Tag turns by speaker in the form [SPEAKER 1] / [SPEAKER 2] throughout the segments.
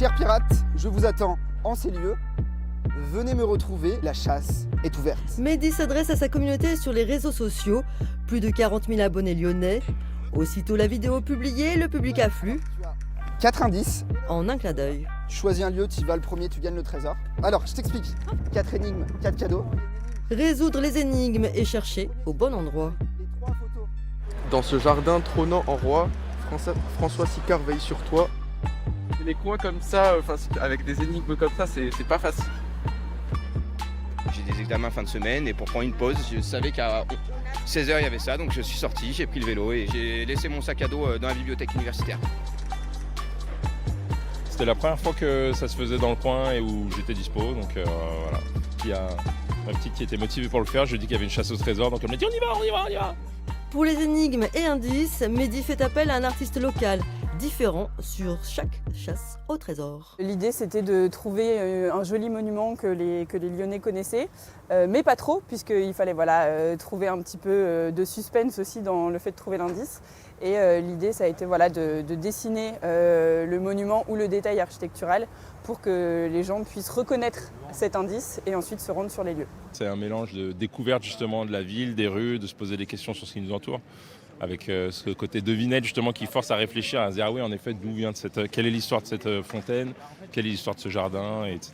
[SPEAKER 1] Chers pirates, je vous attends en ces lieux. Venez me retrouver, la chasse est ouverte.
[SPEAKER 2] Mehdi s'adresse à sa communauté sur les réseaux sociaux. Plus de 40 000 abonnés lyonnais. Aussitôt la vidéo publiée, le public afflue.
[SPEAKER 1] 4 indices.
[SPEAKER 2] En un clin d'œil.
[SPEAKER 1] Tu choisis un lieu, tu y vas le premier, tu gagnes le trésor. Alors, je t'explique. 4 énigmes, 4 cadeaux.
[SPEAKER 2] Résoudre les énigmes et chercher au bon endroit.
[SPEAKER 1] Les 3 photos.
[SPEAKER 3] Dans ce jardin trônant en roi, François Sicard veille sur toi. Les coins comme ça, avec des énigmes comme ça, c'est pas facile.
[SPEAKER 4] J'ai des examens fin de semaine et pour prendre une pause, je savais qu'à 16h il y avait ça, donc je suis sorti, j'ai pris le vélo et j'ai laissé mon sac à dos dans la bibliothèque universitaire.
[SPEAKER 5] C'était la première fois que ça se faisait dans le coin et où j'étais dispo, donc voilà. Il y a ma petite qui était motivée pour le faire, je lui ai dit qu'il y avait une chasse au trésor, donc elle m'a dit on y va, on y va, on y va.
[SPEAKER 2] Pour les énigmes et indices, Mehdi fait appel à un artiste local, différent sur chaque chasse au trésor.
[SPEAKER 6] L'idée c'était de trouver un joli monument que les Lyonnais connaissaient, mais pas trop, puisqu'il fallait trouver un petit peu de suspense aussi dans le fait de trouver l'indice. Et l'idée ça a été de dessiner le monument ou le détail architectural pour que les gens puissent reconnaître cet indice et ensuite se rendre sur les lieux.
[SPEAKER 5] C'est un mélange de découverte justement de la ville, des rues, de se poser des questions sur ce qui nous entoure, avec ce côté devinette justement qui force à réfléchir, à se dire ah oui en effet d'où vient quelle est l'histoire de cette fontaine, quelle est l'histoire de ce jardin, etc.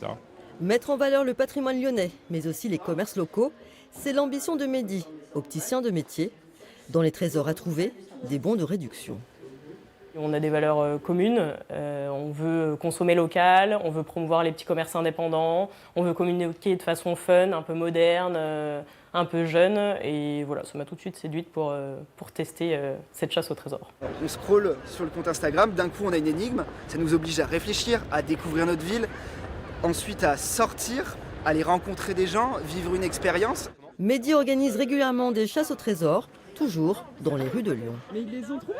[SPEAKER 2] Mettre en valeur le patrimoine lyonnais, mais aussi les commerces locaux, c'est l'ambition de Mehdi, opticien de métier. Dans les trésors à trouver, des bons de réduction.
[SPEAKER 7] On a des valeurs communes, on veut consommer local, on veut promouvoir les petits commerces indépendants, on veut communiquer de façon fun, un peu moderne, un peu jeune. Et voilà, ça m'a tout de suite séduite pour tester cette chasse au trésor.
[SPEAKER 1] On scrolle sur le compte Instagram, d'un coup on a une énigme, ça nous oblige à réfléchir, à découvrir notre ville, ensuite à sortir, aller rencontrer des gens, vivre une expérience.
[SPEAKER 2] Mehdi organise régulièrement des chasses au trésor, toujours dans les rues de Lyon.
[SPEAKER 8] Mais ils les ont trouvés ?